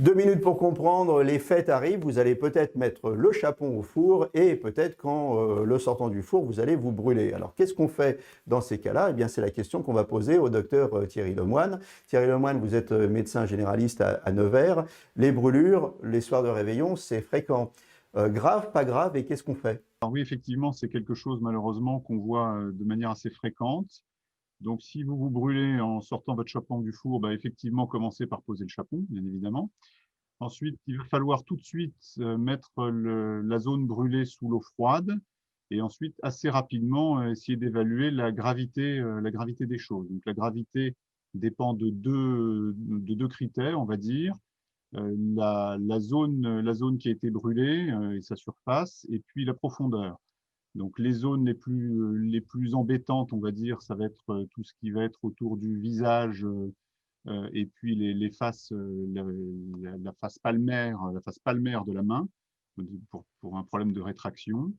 2 minutes pour comprendre, les fêtes arrivent, vous allez peut-être mettre le chapon au four et peut-être qu'en le sortant du four, vous allez vous brûler. Alors qu'est-ce qu'on fait dans ces cas-là? Eh bien c'est la question qu'on va poser au docteur Thierry Lemoine. Thierry Lemoine, vous êtes médecin généraliste à Nevers. Les brûlures, les soirs de réveillon, c'est fréquent. Grave, pas grave, et qu'est-ce qu'on fait? Alors oui, effectivement, c'est quelque chose malheureusement qu'on voit de manière assez fréquente. Donc si vous vous brûlez en sortant votre chapon du four, bah, effectivement, commencez par poser le chapon, bien évidemment. Ensuite, il va falloir tout de suite mettre la zone brûlée sous l'eau froide et ensuite, assez rapidement, essayer d'évaluer la gravité des choses. Donc la gravité dépend de deux critères, on va dire. La zone qui a été brûlée et sa surface, et puis la profondeur. Donc les zones les plus embêtantes, on va dire, ça va être tout ce qui va être autour du visage et puis les faces, la face palmaire de la main pour un problème de rétraction.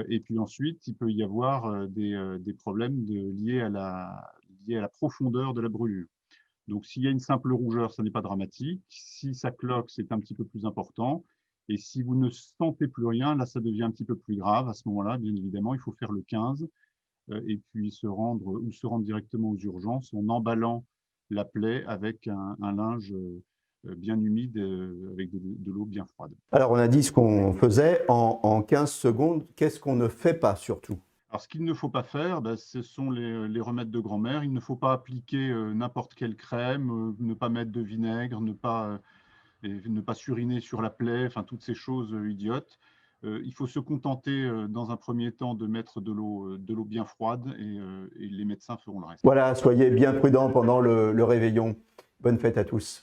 Et puis ensuite, il peut y avoir des problèmes liés à la profondeur de la brûlure. Donc s'il y a une simple rougeur, ça n'est pas dramatique. Si ça cloque, c'est un petit peu plus important. Et si vous ne sentez plus rien, là, ça devient un petit peu plus grave. À ce moment-là, bien évidemment, il faut faire le 15 et puis se rendre directement aux urgences en emballant la plaie avec un linge bien humide avec de l'eau bien froide. Alors on a dit ce qu'on faisait en 15 secondes, qu'est-ce qu'on ne fait pas surtout? Alors, ce qu'il ne faut pas faire, bah, ce sont les remèdes de grand-mère. Il ne faut pas appliquer n'importe quelle crème, ne pas mettre de vinaigre, ne pas suriner sur la plaie, enfin toutes ces choses idiotes. Il faut se contenter dans un premier temps de mettre de l'eau bien froide et les médecins feront le reste. Voilà, soyez bien prudents pendant le réveillon. Bonne fête à tous.